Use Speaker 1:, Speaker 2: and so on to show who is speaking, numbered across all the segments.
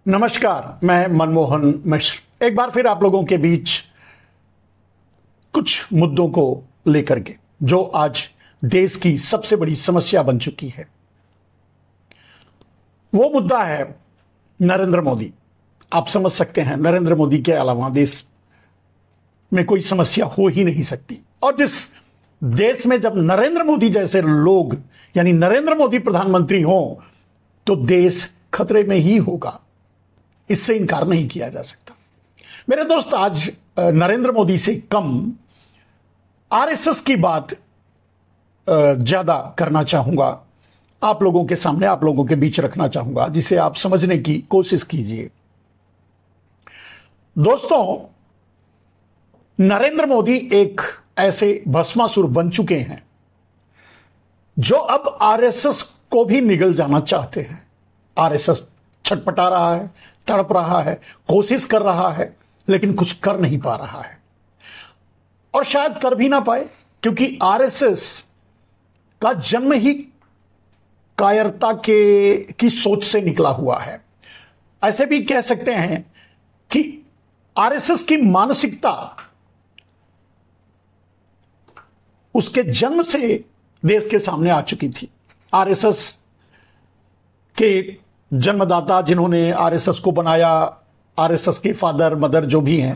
Speaker 1: नमस्कार, मैं मनमोहन मिश्र एक बार फिर आप लोगों के बीच कुछ मुद्दों को लेकर के जो आज देश की सबसे बड़ी समस्या बन चुकी है। वो मुद्दा है नरेंद्र मोदी। आप समझ सकते हैं नरेंद्र मोदी के अलावा देश में कोई समस्या हो ही नहीं सकती। और जिस देश में जब नरेंद्र मोदी जैसे लोग यानी नरेंद्र मोदी प्रधानमंत्री हो तो देश खतरे में ही होगा, इससे इनकार नहीं किया जा सकता। मेरे दोस्त, आज नरेंद्र मोदी से कम आरएसएस की बात ज्यादा करना चाहूंगा, आप लोगों के सामने, आप लोगों के बीच रखना चाहूंगा, जिसे आप समझने की कोशिश कीजिए। दोस्तों, नरेंद्र मोदी एक ऐसे भस्मासुर बन चुके हैं जो अब आरएसएस को भी निगल जाना चाहते हैं। आरएसएस छटपटा रहा है, तड़प रहा है, कोशिश कर रहा है, लेकिन कुछ कर नहीं पा रहा है और शायद कर भी ना पाए, क्योंकि आरएसएस का जन्म ही कायरता की सोच से निकला हुआ है। ऐसे भी कह सकते हैं कि आरएसएस की मानसिकता उसके जन्म से देश के सामने आ चुकी थी। आरएसएस के जन्मदाता जिन्होंने आरएसएस को बनाया, आरएसएस के फादर मदर जो भी हैं,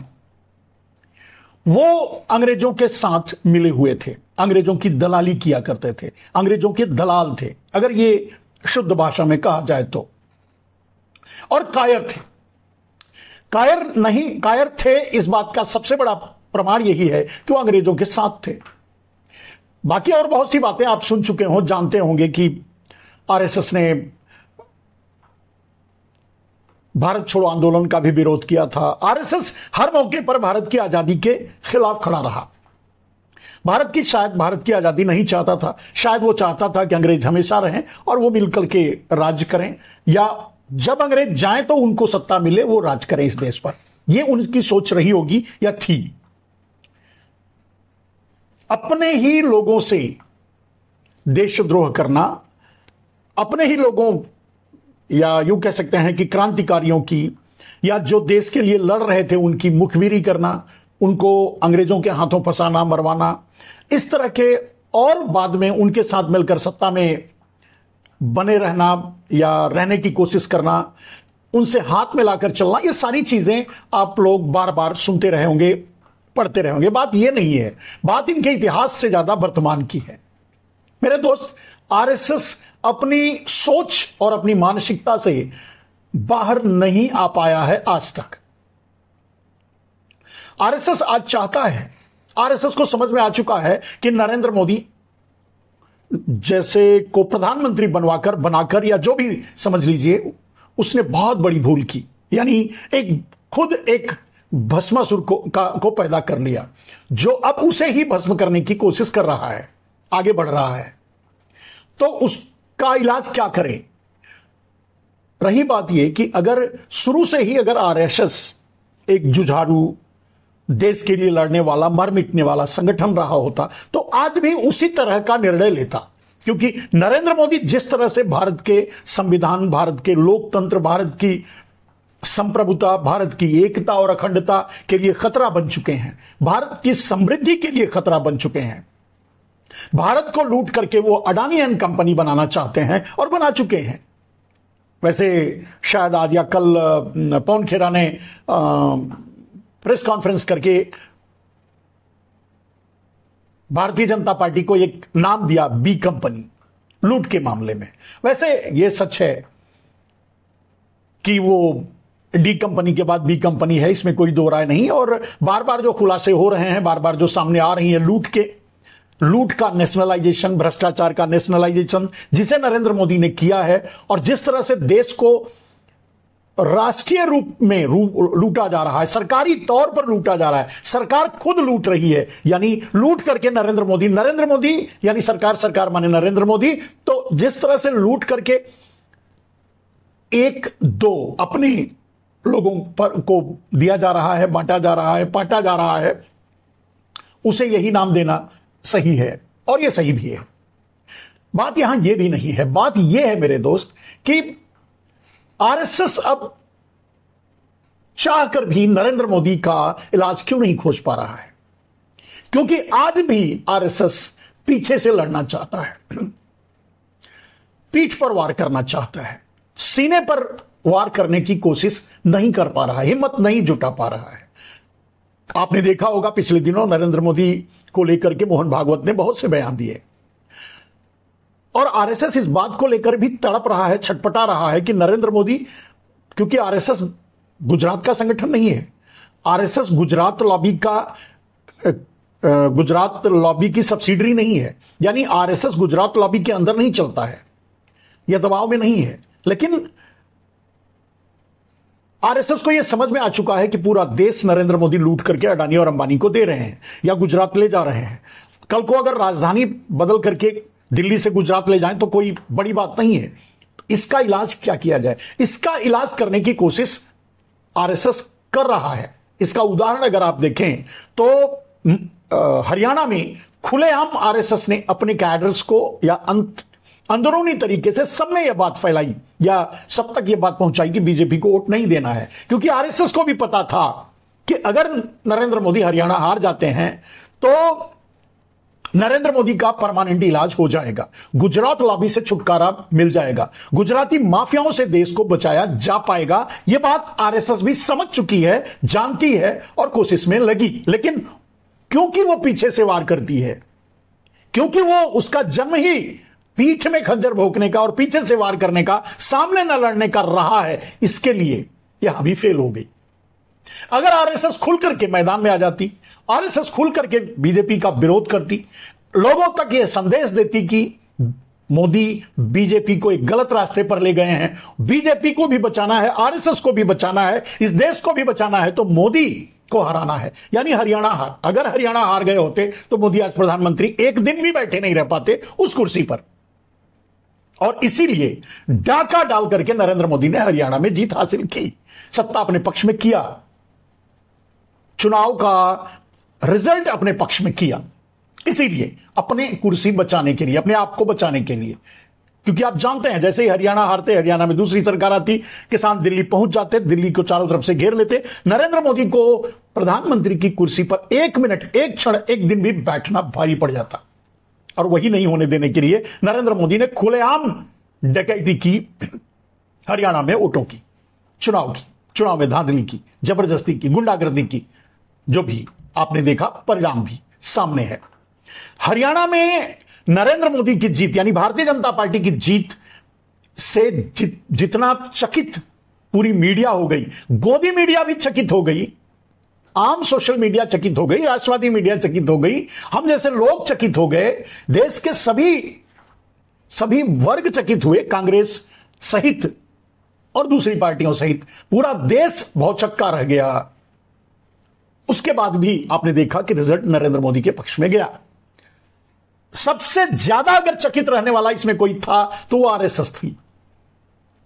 Speaker 1: वो अंग्रेजों के साथ मिले हुए थे, अंग्रेजों की दलाली किया करते थे, अंग्रेजों के दलाल थे, अगर ये शुद्ध भाषा में कहा जाए तो। और कायर थे। कायर थे, इस बात का सबसे बड़ा प्रमाण यही है कि वो अंग्रेजों के साथ थे। बाकी और बहुत सी बातें आप सुन चुके हो, जानते होंगे कि आरएसएस ने भारत छोड़ो आंदोलन का भी विरोध किया था। आरएसएस हर मौके पर भारत की आजादी के खिलाफ खड़ा रहा। भारत की आजादी नहीं चाहता था, शायद वो चाहता था कि अंग्रेज हमेशा रहें और वो मिलकर के राज करें, या जब अंग्रेज जाएं तो उनको सत्ता मिले, वो राज करें इस देश पर। ये उनकी सोच रही होगी या थी। अपने ही लोगों से देशद्रोह करना, अपने ही लोगों या यूं कह सकते हैं कि क्रांतिकारियों की या जो देश के लिए लड़ रहे थे उनकी मुखबिरी करना, उनको अंग्रेजों के हाथों फंसाना, मरवाना, इस तरह के, और बाद में उनके साथ मिलकर सत्ता में बने रहना या रहने की कोशिश करना, उनसे हाथ मिलाकर चलना, ये सारी चीजें आप लोग बार बार सुनते रहे होंगे, पढ़ते रहे होंगे। बात ये नहीं है, बात इनके इतिहास से ज्यादा वर्तमान की है। मेरे दोस्त, आरएसएस अपनी सोच और अपनी मानसिकता से बाहर नहीं आ पाया है आज तक। आरएसएस आज चाहता है, आरएसएस को समझ में आ चुका है कि नरेंद्र मोदी जैसे को प्रधानमंत्री बनाकर या जो भी समझ लीजिए, उसने बहुत बड़ी भूल की। यानी खुद एक भस्मासुर को पैदा कर लिया, जो अब उसे ही भस्म करने की कोशिश कर रहा है, आगे बढ़ रहा है। तो उसका इलाज क्या करें? रही बात यह कि अगर शुरू से ही अगर आरएसएस एक जुझारू, देश के लिए लड़ने वाला, मर मिटने वाला संगठन रहा होता तो आज भी उसी तरह का निर्णय लेता। क्योंकि नरेंद्र मोदी जिस तरह से भारत के संविधान, भारत के लोकतंत्र, भारत की संप्रभुता, भारत की एकता और अखंडता के लिए खतरा बन चुके हैं, भारत की समृद्धि के लिए खतरा बन चुके हैं, भारत को लूट करके वो अडानी एंड कंपनी बनाना चाहते हैं और बना चुके हैं। वैसे शायद आज या कल पवन खेरा ने प्रेस कॉन्फ्रेंस करके भारतीय जनता पार्टी को एक नाम दिया, बी कंपनी, लूट के मामले में। वैसे ये सच है कि वो डी कंपनी के बाद बी कंपनी है, इसमें कोई दो राय नहीं। और बार बार जो खुलासे हो रहे हैं, बार बार जो सामने आ रही है लूट का नेशनलाइजेशन, भ्रष्टाचार का नेशनलाइजेशन, जिसे नरेंद्र मोदी ने किया है, और जिस तरह से देश को राष्ट्रीय रूप में लूटा जा रहा है, सरकारी तौर पर लूटा जा रहा है, सरकार खुद लूट रही है। यानी लूट करके नरेंद्र मोदी यानी सरकार माने नरेंद्र मोदी, तो जिस तरह से लूट करके एक दो अपने लोगों पर को दिया जा रहा है, बांटा जा रहा है, उसे यही नाम देना सही है, और यह सही भी है। बात यहां यह भी नहीं है, बात यह है मेरे दोस्त कि आरएसएस अब चाहकर भी नरेंद्र मोदी का इलाज क्यों नहीं खोज पा रहा है? क्योंकि आज भी आरएसएस पीछे से लड़ना चाहता है, पीठ पर वार करना चाहता है, सीने पर वार करने की कोशिश नहीं कर पा रहा है, हिम्मत नहीं जुटा पा रहा है। आपने देखा होगा पिछले दिनों नरेंद्र मोदी को लेकर के मोहन भागवत ने बहुत से बयान दिए, और आरएसएस इस बात को लेकर भी तड़प रहा है, छटपटा रहा है कि नरेंद्र मोदी, क्योंकि आरएसएस गुजरात का संगठन नहीं है, आरएसएस गुजरात लॉबी की सब्सिडरी नहीं है, यानी आरएसएस गुजरात लॉबी के अंदर नहीं चलता है, यह दबाव में नहीं है। लेकिन आरएसएस को यह समझ में आ चुका है कि पूरा देश नरेंद्र मोदी लूट करके अडानी और अंबानी को दे रहे हैं या गुजरात ले जा रहे हैं। कल को अगर राजधानी बदल करके दिल्ली से गुजरात ले जाएं तो कोई बड़ी बात नहीं है। इसका इलाज क्या किया जाए? इसका इलाज करने की कोशिश आरएसएस कर रहा है। इसका उदाहरण अगर आप देखें तो हरियाणा में खुलेआम आरएसएस ने अपने कैडर्स को या अंदरूनी तरीके से सब में यह बात फैलाई या सब तक यह बात पहुंचाई कि बीजेपी को वोट नहीं देना है, क्योंकि आरएसएस को भी पता था कि अगर नरेंद्र मोदी हरियाणा हार जाते हैं तो नरेंद्र मोदी का परमानेंट इलाज हो जाएगा, गुजरात लॉबी से छुटकारा मिल जाएगा, गुजराती माफियाओं से देश को बचाया जा पाएगा। यह बात आरएसएस भी समझ चुकी है, जानती है और कोशिश में लगी। लेकिन क्योंकि वो पीछे से वार करती है, क्योंकि वो उसका जन्म ही पीठ में खंजर भोंकने का और पीछे से वार करने का, सामने न लड़ने का रहा है, इसके लिए यह भी फेल हो गई। अगर आरएसएस खुल करके मैदान में आ जाती, आरएसएस खुल करके बीजेपी का विरोध करती, लोगों तक यह संदेश देती कि मोदी बीजेपी को एक गलत रास्ते पर ले गए हैं, बीजेपी को भी बचाना है, आरएसएस को भी बचाना है, इस देश को भी बचाना है, तो मोदी को हराना है, यानी हरियाणा हार। अगर हरियाणा हार गए होते तो मोदी आज प्रधानमंत्री एक दिन भी बैठे नहीं रह पाते उस कुर्सी पर। और इसीलिए डाका डाल करके नरेंद्र मोदी ने हरियाणा में जीत हासिल की, सत्ता अपने पक्ष में किया, चुनाव का रिजल्ट अपने पक्ष में किया, इसीलिए अपने कुर्सी बचाने के लिए, अपने आप को बचाने के लिए। क्योंकि आप जानते हैं जैसे ही हरियाणा हारते, हरियाणा में दूसरी सरकार आती, किसान दिल्ली पहुंच जाते, दिल्ली को चारों तरफ से घेर लेते, नरेंद्र मोदी को प्रधानमंत्री की कुर्सी पर एक मिनट, एक क्षण, एक दिन भी बैठना भारी पड़ जाता। और वही नहीं होने देने के लिए नरेंद्र मोदी ने खुलेआम डकैती की, हरियाणा में वोटों की, चुनाव में धांधली की, जबरदस्ती की, गुंडागर्दी की, जो भी आपने देखा, परिणाम भी सामने है। हरियाणा में नरेंद्र मोदी की जीत यानी भारतीय जनता पार्टी की जीत से जितना चकित पूरी मीडिया हो गई, गोदी मीडिया भी चकित हो गई, आम सोशल मीडिया चकित हो गई, राष्ट्रवादी मीडिया चकित हो गई, हम जैसे लोग चकित हो गए, देश के सभी वर्ग चकित हुए, कांग्रेस सहित और दूसरी पार्टियों सहित पूरा देश भौचक्का रह गया। उसके बाद भी आपने देखा कि रिजल्ट नरेंद्र मोदी के पक्ष में गया। सबसे ज्यादा अगर चकित रहने वाला इसमें कोई था तो वो आरएसएस थी।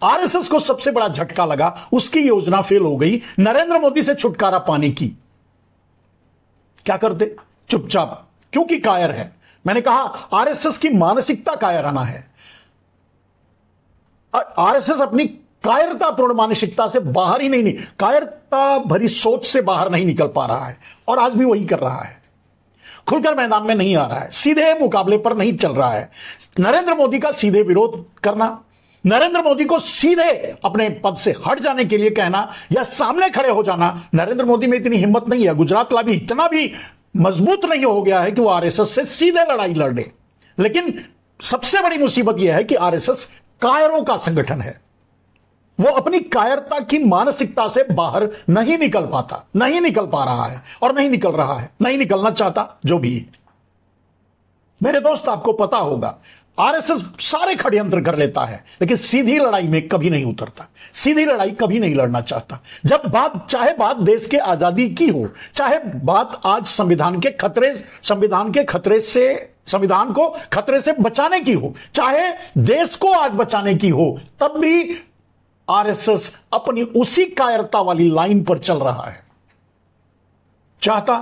Speaker 1: आरएसएस को सबसे बड़ा झटका लगा, उसकी योजना फेल हो गई। नरेंद्र मोदी से छुटकारा पाने की क्या करते? चुपचाप, क्योंकि कायर है। मैंने कहा आरएसएस की मानसिकता कायराना है। आरएसएस अपनी कायरतापूर्ण मानसिकता से बाहर ही नहीं, कायरता भरी सोच से बाहर नहीं निकल पा रहा है, और आज भी वही कर रहा है। खुलकर मैदान में नहीं आ रहा है, सीधे मुकाबले पर नहीं चल रहा है। नरेंद्र मोदी का सीधे विरोध करना, नरेंद्र मोदी को सीधे अपने पद से हट जाने के लिए कहना या सामने खड़े हो जाना, नरेंद्र मोदी में इतनी हिम्मत नहीं है। गुजरात लॉबी इतना भी मजबूत नहीं हो गया है कि वो आरएसएस से सीधे लड़ाई लड़ ले। लेकिन सबसे बड़ी मुसीबत यह है कि आरएसएस कायरों का संगठन है। वो अपनी कायरता की मानसिकता से बाहर नहीं निकल पाता, नहीं निकल पा रहा है और नहीं निकल रहा है, नहीं निकलना चाहता, जो भी है। मेरे दोस्त, आपको पता होगा आरएसएस सारे षड्यंत्र कर लेता है, लेकिन सीधी लड़ाई में कभी नहीं उतरता, सीधी लड़ाई कभी नहीं लड़ना चाहता। जब चाहे बात देश के आजादी की हो, चाहे बात आज संविधान को खतरे से बचाने की हो, चाहे देश को आज बचाने की हो, तब भी आरएसएस अपनी उसी कायरता वाली लाइन पर चल रहा है। चाहता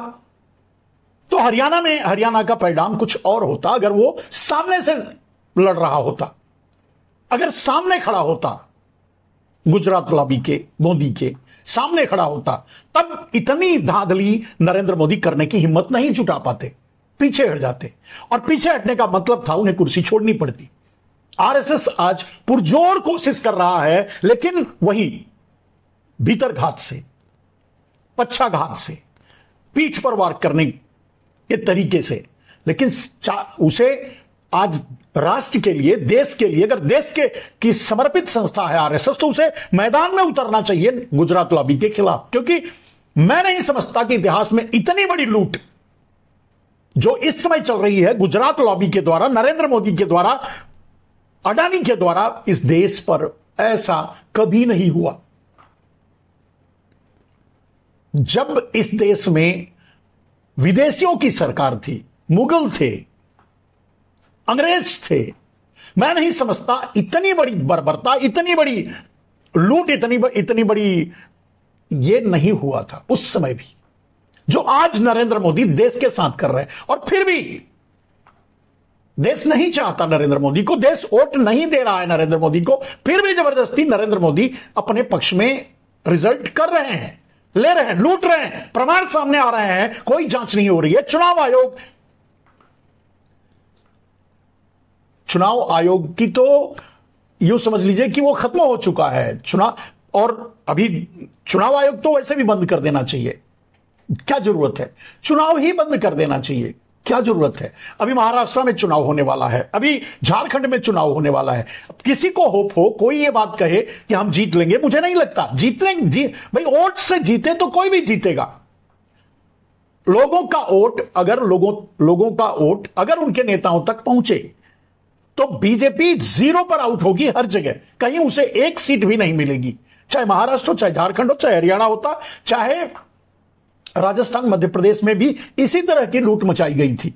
Speaker 1: तो हरियाणा का परिणाम कुछ और होता अगर वो सामने से लड़ रहा होता, अगर सामने खड़ा होता गुजरात लॉबी के, मोदी के, सामने खड़ा होता, तब इतनी धांधली नरेंद्र मोदी करने की हिम्मत नहीं जुटा पाते, पीछे हट जाते। और पीछे हटने का मतलब था उन्हें कुर्सी छोड़नी पड़ती। आरएसएस आज पुरजोर कोशिश कर रहा है, लेकिन वही भीतरघात से, पक्षाघात से, पीठ पर वार करने के तरीके से। लेकिन उसे आज राष्ट्र के लिए, देश के लिए, अगर देश के की समर्पित संस्था है आरएसएस, तो उसे मैदान में उतरना चाहिए गुजरात लॉबी के खिलाफ। क्योंकि मैं नहीं समझता कि इतिहास में इतनी बड़ी लूट जो इस समय चल रही है गुजरात लॉबी के द्वारा, नरेंद्र मोदी के द्वारा, अडानी के द्वारा, इस देश पर ऐसा कभी नहीं हुआ। जब इस देश में विदेशियों की सरकार थी, मुगल थे, अंग्रेज थे, मैं नहीं समझता इतनी बड़ी बर्बरता, इतनी बड़ी लूट, इतनी बड़ी ये नहीं हुआ था उस समय भी, जो आज नरेंद्र मोदी देश के साथ कर रहे हैं। और फिर भी देश नहीं चाहता नरेंद्र मोदी को, देश वोट नहीं दे रहा है नरेंद्र मोदी को, फिर भी जबरदस्ती नरेंद्र मोदी अपने पक्ष में रिजल्ट कर रहे हैं, ले रहे हैं, लूट रहे हैं, प्रमाण सामने आ रहे हैं, कोई जांच नहीं हो रही है। चुनाव आयोग की तो यूं समझ लीजिए कि वो खत्म हो चुका है चुनाव, और अभी चुनाव आयोग तो वैसे भी बंद कर देना चाहिए, क्या जरूरत है? चुनाव ही बंद कर देना चाहिए, क्या जरूरत है? अभी महाराष्ट्र में चुनाव होने वाला है, अभी झारखंड में चुनाव होने वाला है। किसी को होप हो, कोई ये बात कहे कि हम जीत लेंगे, मुझे नहीं लगता जीत लेंगे। भाई वोट से जीते तो कोई भी जीतेगा। लोगों का वोट अगर उनके नेताओं तक पहुंचे तो बीजेपी 0 पर आउट होगी हर जगह, कहीं उसे एक सीट भी नहीं मिलेगी, चाहे महाराष्ट्र हो, चाहे झारखंड हो, चाहे हरियाणा होता, चाहे राजस्थान, मध्य प्रदेश में भी इसी तरह की लूट मचाई गई थी।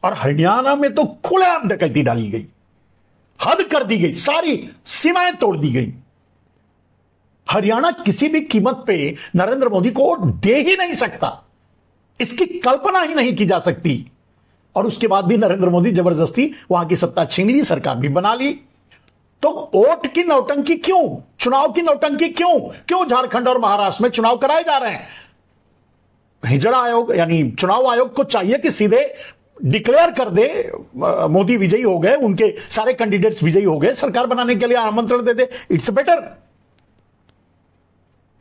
Speaker 1: और हरियाणा में तो खुलेआम डकैती डाली गई, हद कर दी गई, सारी सीमाएं तोड़ दी गई। हरियाणा किसी भी कीमत पे नरेंद्र मोदी को वोट दे ही नहीं सकता, इसकी कल्पना ही नहीं की जा सकती। और उसके बाद भी नरेंद्र मोदी जबरदस्ती वहां की सत्ता छीन ली, सरकार भी बना ली। तो वोट की नौटंकी क्यों, चुनाव की नौटंकी क्यों झारखंड और महाराष्ट्र में चुनाव कराए जा रहे हैं? हिजड़ा आयोग यानी चुनाव आयोग को चाहिए कि सीधे डिक्लेयर कर दे मोदी विजयी हो गए, उनके सारे कैंडिडेट्स विजयी हो गए, सरकार बनाने के लिए आमंत्रण दे दे, इट्स बेटर।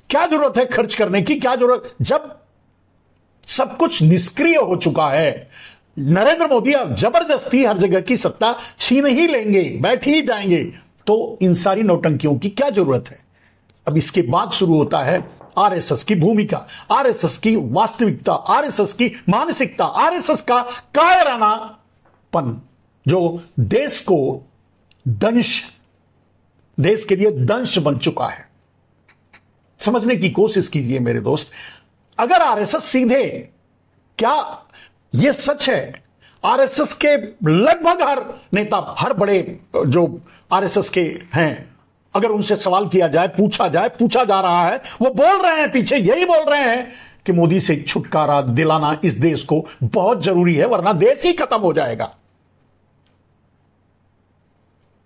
Speaker 1: क्या जरूरत है खर्च करने की, क्या जरूरत, जब सब कुछ निष्क्रिय हो चुका है। नरेंद्र मोदी अब जबरदस्ती हर जगह की सत्ता छीन ही लेंगे, बैठ ही जाएंगे, तो इन सारी नौटंकियों की क्या जरूरत है? अब इसके बाद शुरू होता है आरएसएस की भूमिका, आरएसएस की वास्तविकता, आरएसएस की मानसिकता, आरएसएस का कायरानापन, जो देश के लिए दंश बन चुका है। समझने की कोशिश कीजिए मेरे दोस्त। अगर आरएसएस सीधे, क्या यह सच है आरएसएस के लगभग हर नेता, हर बड़े जो आरएसएस के हैं, अगर उनसे सवाल किया जाए, पूछा जा रहा है, वो बोल रहे हैं, पीछे यही बोल रहे हैं कि मोदी से छुटकारा दिलाना इस देश को बहुत जरूरी है, वरना देश ही खत्म हो जाएगा।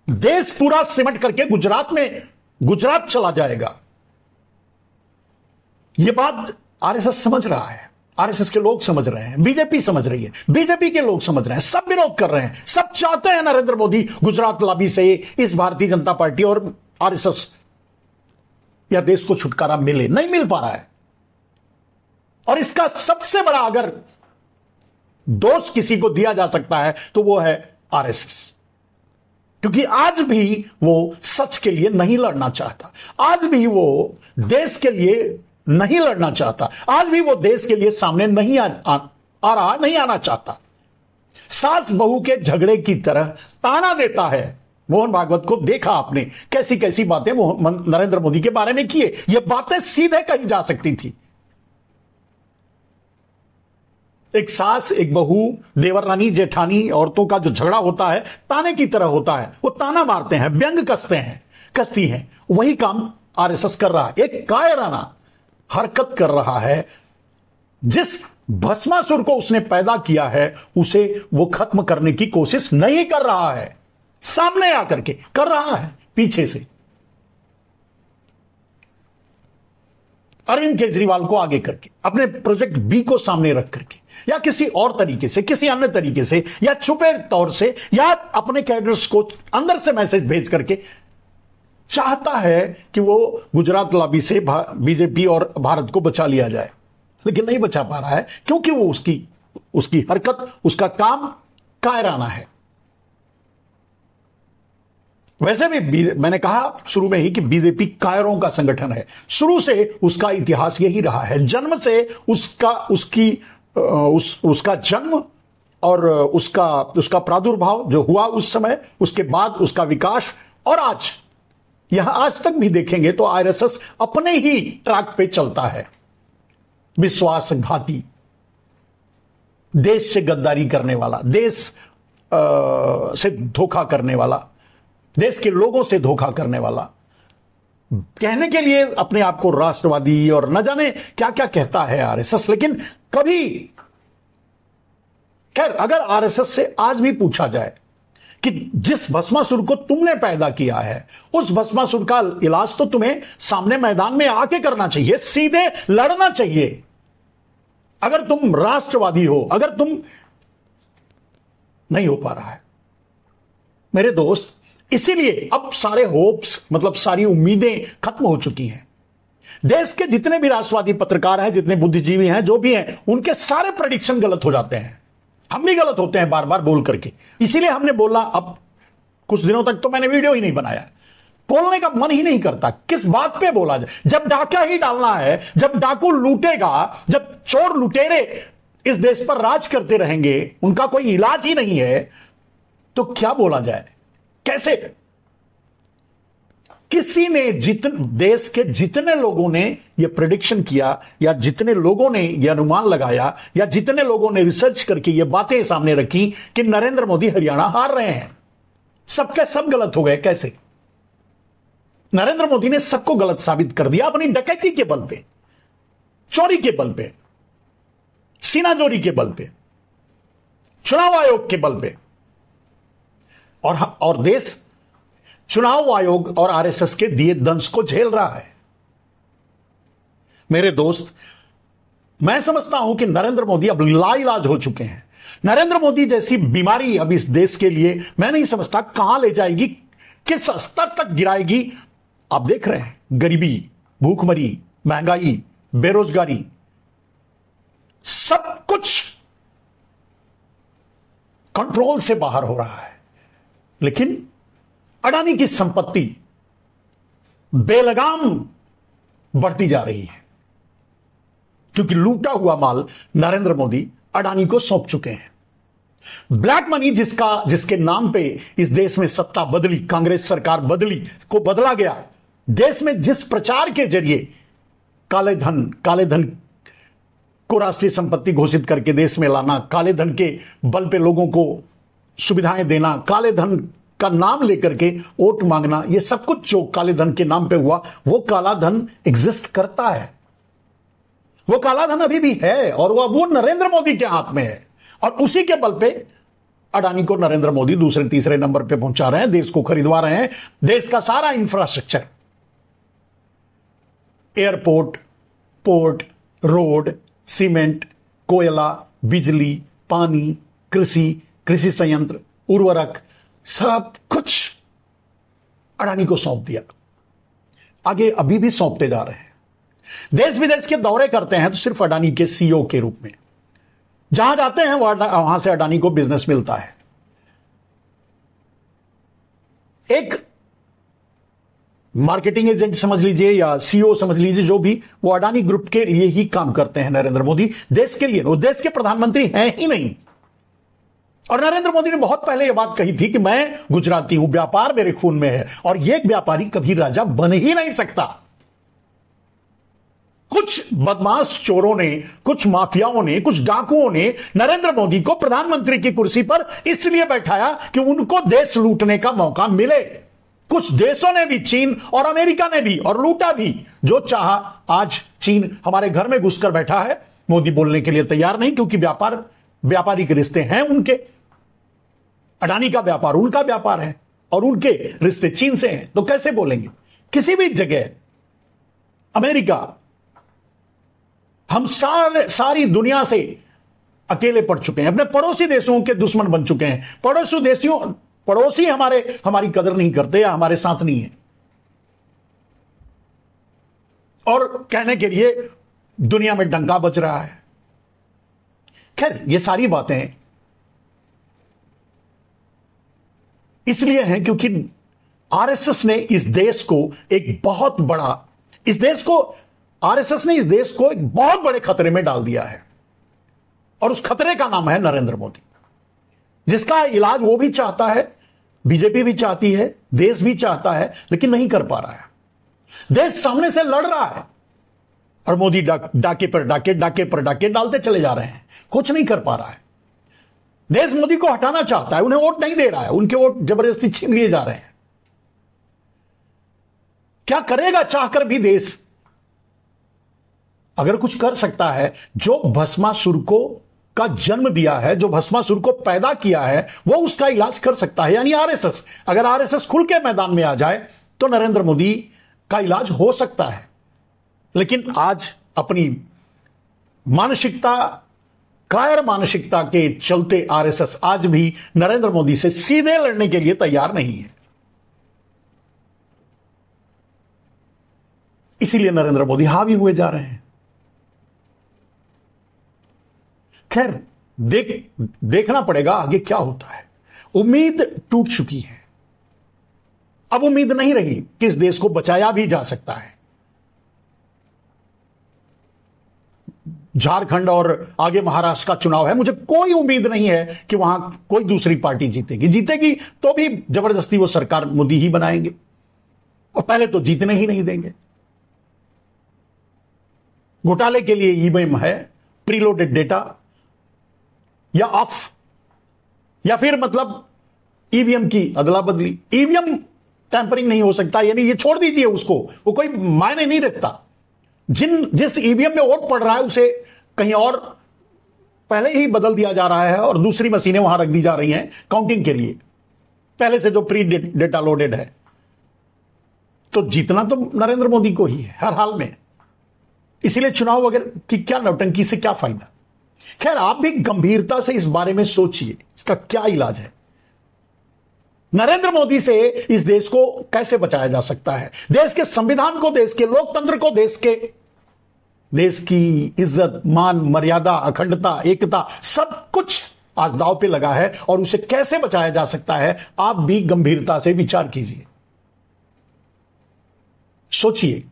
Speaker 1: देश पूरा सिमट करके गुजरात चला जाएगा। यह बात आरएसएस समझ रहा है, आरएसएस के लोग समझ रहे हैं, बीजेपी समझ रही है, बीजेपी के लोग समझ रहे हैं, सब विरोध कर रहे हैं, सब चाहते हैं नरेंद्र मोदी गुजरात लॉबी से इस भारतीय जनता पार्टी और आरएसएस या देश को छुटकारा मिले, नहीं मिल पा रहा है। और इसका सबसे बड़ा अगर दोष किसी को दिया जा सकता है तो वो है आरएसएस, क्योंकि आज भी वो सच के लिए नहीं लड़ना चाहता, आज भी वो देश के लिए नहीं लड़ना चाहता, आज भी वो देश के लिए सामने नहीं आना चाहता। सास बहू के झगड़े की तरह ताना देता है। मोहन भागवत को देखा आपने, कैसी कैसी बातें नरेंद्र मोदी के बारे में किए, ये बातें सीधे कही जा सकती थी। एक सास, एक बहू, देवरानी, जेठानी, औरतों का जो झगड़ा होता है ताने की तरह होता है, वो ताना मारते हैं, व्यंग कसती हैं। वही काम आरएसएस कर रहा है, एक कायराना हरकत कर रहा है। जिस भस्मासुर को उसने पैदा किया है उसे वो खत्म करने की कोशिश नहीं कर रहा है, सामने आकर के कर रहा है, पीछे से। अरविंद केजरीवाल को आगे करके, अपने प्रोजेक्ट बी को सामने रख करके, या किसी और तरीके से, किसी अन्य तरीके से, या छुपे तौर से, या अपने कैडर्स को अंदर से मैसेज भेज करके चाहता है कि वो गुजरात लॉबी से बीजेपी और भारत को बचा लिया जाए, लेकिन नहीं बचा पा रहा है क्योंकि वो उसकी हरकत, उसका काम कायराना है। वैसे भी मैंने कहा शुरू में ही कि बीजेपी कायरों का संगठन है। शुरू से उसका इतिहास यही रहा है। जन्म से उसका जन्म और उसका प्रादुर्भाव जो हुआ उस समय, उसके बाद उसका विकास, और आज तक भी देखेंगे तो आरएसएस अपने ही ट्रैक पे चलता है। विश्वासघाती, देश से गद्दारी करने वाला, देश से धोखा करने वाला, देश के लोगों से धोखा करने वाला, कहने के लिए अपने आप को राष्ट्रवादी और न जाने क्या क्या कहता है आरएसएस, लेकिन कभी, खैर, अगर आरएसएस से आज भी पूछा जाए कि जिस भस्मासुर को तुमने पैदा किया है, उस भस्मासुर का इलाज तो तुम्हें सामने मैदान में आके करना चाहिए, सीधे लड़ना चाहिए। अगर तुम राष्ट्रवादी हो, अगर तुम, नहीं हो पा रहा है मेरे दोस्त। इसीलिए अब सारे होप्स, मतलब सारी उम्मीदें खत्म हो चुकी हैं। देश के जितने भी राष्ट्रवादी पत्रकार हैं, जितने बुद्धिजीवी हैं, जो भी हैं, उनके सारे प्रेडिक्शन गलत हो जाते हैं। हम भी गलत होते हैं बार बार बोल करके। इसीलिए हमने बोला, अब कुछ दिनों तक तो मैंने वीडियो ही नहीं बनाया, बोलने का मन ही नहीं करता। किस बात पे बोला जाए? जब डाका ही डालना है, जब डाकू लूटेगा, जब चोर लुटेरे इस देश पर राज करते रहेंगे, उनका कोई इलाज ही नहीं है, तो क्या बोला जाए? कैसे? किसी ने, देश के जितने लोगों ने यह प्रेडिक्शन किया, या जितने लोगों ने यह अनुमान लगाया, या जितने लोगों ने रिसर्च करके यह बातें सामने रखी कि नरेंद्र मोदी हरियाणा हार रहे हैं, सबके सब गलत हो गए। कैसे? नरेंद्र मोदी ने सबको गलत साबित कर दिया अपनी डकैती के बल पे, चोरी के बल पे, सीनाजोरी के बल पे, चुनाव आयोग के बल पे, और देश चुनाव आयोग और आरएसएस के दिए दंश को झेल रहा है। मेरे दोस्त, मैं समझता हूं कि नरेंद्र मोदी अब लाइलाज हो चुके हैं। नरेंद्र मोदी जैसी बीमारी अब इस देश के लिए मैं नहीं समझता कहां ले जाएगी, किस स्तर तक गिराएगी। आप देख रहे हैं, गरीबी, भूखमरी, महंगाई, बेरोजगारी, सब कुछ कंट्रोल से बाहर हो रहा है। लेकिन अडानी की संपत्ति बेलगाम बढ़ती जा रही है, क्योंकि लूटा हुआ माल नरेंद्र मोदी अडानी को सौंप चुके हैं। ब्लैक मनी जिसके नाम पे इस देश में सत्ता बदली, कांग्रेस सरकार बदला गया, देश में जिस प्रचार के जरिए काले धन को राष्ट्रीय संपत्ति घोषित करके देश में लाना, काले धन के बल पे लोगों को सुविधाएं देना, काले धन का नाम लेकर के वोट मांगना, यह सब कुछ जो काले धन के नाम पे हुआ, वो काला धन एग्जिस्ट करता है। वो काला धन अभी भी है, और वो नरेंद्र मोदी के हाथ में है, और उसी के बल पे अडानी को नरेंद्र मोदी दूसरे तीसरे नंबर पे पहुंचा रहे हैं, देश को खरीदवा रहे हैं। देश का सारा infrastructure, airport, port, road, cement, कोयला, बिजली, पानी, कृषि संयंत्र, उर्वरक, सब कुछ अडानी को सौंप दिया। आगे अभी भी सौंपते जा रहे हैं। देश विदेश के दौरे करते हैं तो सिर्फ अडानी के सीईओ के रूप में, जहां जाते हैं वहां से अडानी को बिजनेस मिलता है। एक मार्केटिंग एजेंट समझ लीजिए या सीईओ समझ लीजिए, जो भी, वो अडानी ग्रुप के लिए ही काम करते हैं। नरेंद्र मोदी देश के लिए, वो देश के प्रधानमंत्री हैं ही नहीं। और नरेंद्र मोदी ने बहुत पहले यह बात कही थी कि मैं गुजराती हूं, व्यापार मेरे खून में है, और यह व्यापारी कभी राजा बन ही नहीं सकता। कुछ बदमाश चोरों ने, कुछ माफियाओं ने, कुछ डाकुओं ने नरेंद्र मोदी को प्रधानमंत्री की कुर्सी पर इसलिए बैठाया कि उनको देश लूटने का मौका मिले। कुछ देशों ने भी, चीन और अमेरिका ने भी, और लूटा भी जो चाहा। आज चीन हमारे घर में घुसकर बैठा है, मोदी बोलने के लिए तैयार नहीं, क्योंकि व्यापारिक रिश्ते हैं उनके। अडानी का व्यापार उनका व्यापार है, और उनके रिश्ते चीन से हैं, तो कैसे बोलेंगे? किसी भी जगह अमेरिका हम सारी दुनिया से अकेले पड़ चुके हैं, अपने पड़ोसी देशों के दुश्मन बन चुके हैं। पड़ोसी हमारी कदर नहीं करते या हमारे साथ नहीं है, और कहने के लिए दुनिया में डंका बज रहा है। खैर, ये सारी बातें इसलिए हैं क्योंकि आरएसएस ने इस देश को एक बहुत बड़े खतरे में डाल दिया है, और उस खतरे का नाम है नरेंद्र मोदी, जिसका इलाज वो भी चाहता है, बीजेपी भी चाहती है, देश भी चाहता है, लेकिन नहीं कर पा रहा है। देश सामने से लड़ रहा है और मोदी डाके पर डाके डालते चले जा रहे हैं, कुछ नहीं कर पा रहा है। देश मोदी को हटाना चाहता है, उन्हें वोट नहीं दे रहा है, उनके वोट जबरदस्ती छीन लिए जा रहे हैं। क्या करेगा चाहकर भी देश? अगर कुछ कर सकता है, जो भस्मासुर का जन्म दिया है, जो भस्मासुर को पैदा किया है, वो उसका इलाज कर सकता है, यानी आरएसएस। अगर आरएसएस खुल के मैदान में आ जाए तो नरेंद्र मोदी का इलाज हो सकता है। लेकिन आज अपनी कायर मानसिकता के चलते आरएसएस आज भी नरेंद्र मोदी से सीधे लड़ने के लिए तैयार नहीं है। इसीलिए नरेंद्र मोदी हावी हुए जा रहे हैं। खैर, देखना पड़ेगा आगे क्या होता है। उम्मीद टूट चुकी है, अब उम्मीद नहीं रही कि इस देश को बचाया भी जा सकता है। झारखंड और आगे महाराष्ट्र का चुनाव है, मुझे कोई उम्मीद नहीं है कि वहां कोई दूसरी पार्टी जीतेगी तो भी जबरदस्ती वो सरकार मोदी ही बनाएंगे, और पहले तो जीतने ही नहीं देंगे। घोटाले के लिए ईवीएम है, प्रीलोडेड डेटा या ऑफ, या फिर मतलब ईवीएम की अदला बदली। ईवीएम टैंपरिंग नहीं हो सकता, यानी ये छोड़ दीजिए उसको, वो कोई मायने नहीं रखता। जिस ईवीएम में वोट पड़ रहा है उसे कहीं और पहले ही बदल दिया जा रहा है, और दूसरी मशीनें वहां रख दी जा रही हैं काउंटिंग के लिए, पहले से जो प्री डेटा लोडेड है। तो जीतना तो नरेंद्र मोदी को ही है हर हाल में, इसीलिए चुनाव वगैरह की क्या नौटंकी से क्या फायदा। खैर, आप भी गंभीरता से इस बारे में सोचिए, इसका क्या इलाज है। नरेंद्र मोदी से इस देश को कैसे बचाया जा सकता है? देश के संविधान को, देश के लोकतंत्र को, देश की इज्जत, मान, मर्यादा, अखंडता, एकता, सब कुछ आज दांव पे लगा है, और उसे कैसे बचाया जा सकता है, आप भी गंभीरता से विचार कीजिए, सोचिए।